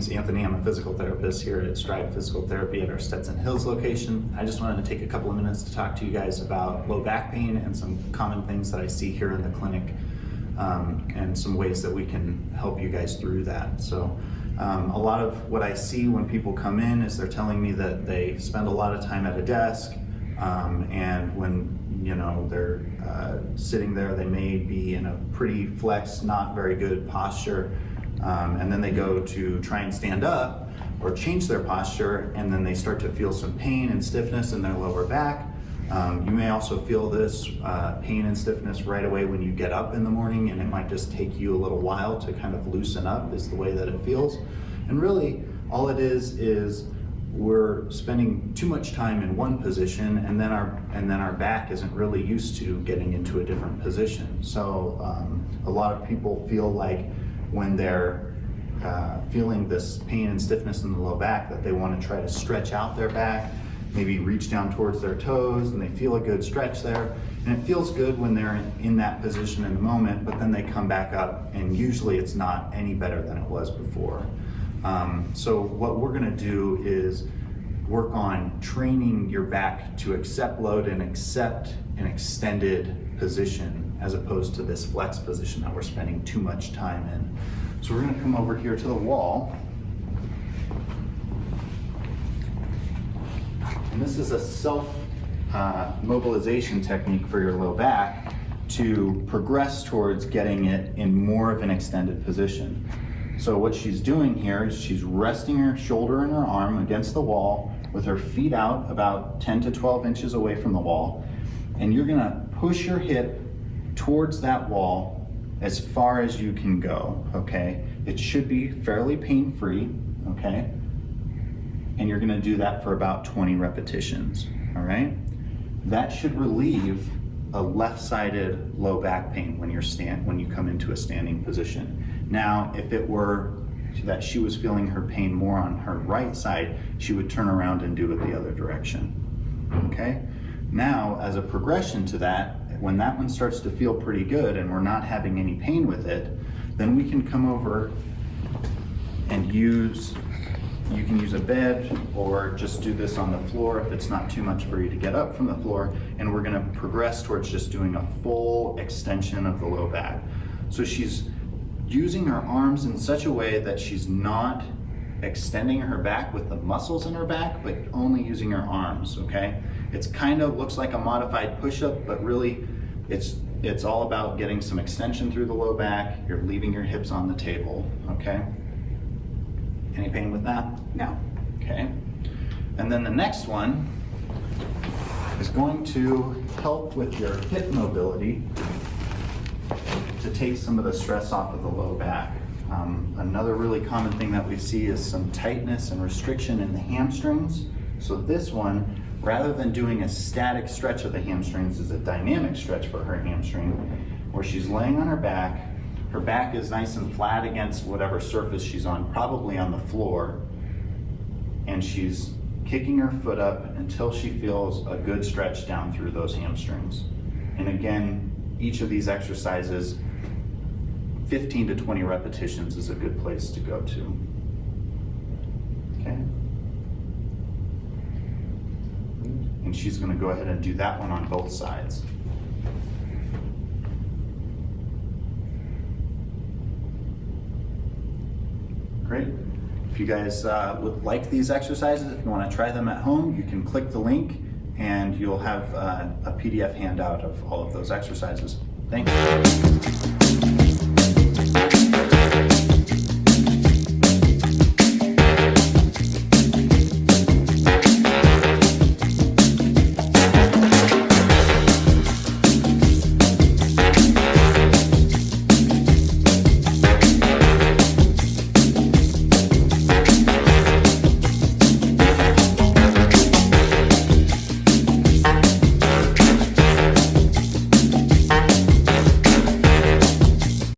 name's Anthony. I'm a physical therapist here at Strive Physical Therapy at our Stetson Hills location. I just wanted to take a couple of minutes to talk to you guys about low back pain and some common things that I see here in the clinic, and some ways that we can help you guys through that. So a lot of what I see when people come in is they're telling me that they spend a lot of time at a desk, and when they're sitting there, they may be in a pretty flexed, not very good posture, and then they go to try and stand up or change their posture, and then they start to feel some pain and stiffness in their lower back. You may also feel this pain and stiffness right away when you get up in the morning, and it might just take you a little while to kind of loosen up, is the way that it feels. And really, all it is we're spending too much time in one position, and then our back isn't really used to getting into a different position. So a lot of people feel like when they're feeling this pain and stiffness in the low back that they want to try to stretch out their back, maybe reach down towards their toes, and they feel a good stretch there. And it feels good when they're in that position in the moment, but then they come back up, and usually it's not any better than it was before. So what we're gonna do is work on training your back to accept load and accept an extended position, as opposed to this flex position that we're spending too much time in. So we're gonna come over here to the wall. And this is a self-mobilization technique for your low back to progress towards getting it in more of an extended position. So what she's doing here is she's resting her shoulder and her arm against the wall with her feet out about 10 to 12 inches away from the wall. And you're gonna push your hip towards that wall as far as you can go, okay? It should be fairly pain-free, okay? And you're gonna do that for about 20 repetitions, all right? That should relieve a left-sided low back pain when you come into a standing position. Now, if it were that she was feeling her pain more on her right side, she would turn around and do it the other direction, okay? Now, as a progression to that, when that one starts to feel pretty good and we're not having any pain with it, then we can come over and you can use a bed or just do this on the floor if it's not too much for you to get up from the floor, and we're gonna progress towards just doing a full extension of the low back. So she's using her arms in such a way that she's not extending her back with the muscles in her back, but only using her arms, okay? It's kind of looks like a modified push-up, but really it's all about getting some extension through the low back. You're leaving your hips on the table, okay? Any pain with that? No. Okay. And then the next one is going to help with your hip mobility to take some of the stress off of the low back. Another really common thing that we see is some tightness and restriction in the hamstrings. So this one, rather than doing a static stretch of the hamstrings, is a dynamic stretch for her hamstring, where she's laying on her back. Her back is nice and flat against whatever surface she's on, probably on the floor, and she's kicking her foot up until she feels a good stretch down through those hamstrings. And again, each of these exercises, 15 to 20 repetitions is a good place to go to. Okay? And she's gonna go ahead and do that one on both sides. Great. If you guys would like these exercises, if you want to try them at home, you can click the link and you'll have a PDF handout of all of those exercises. Thank you.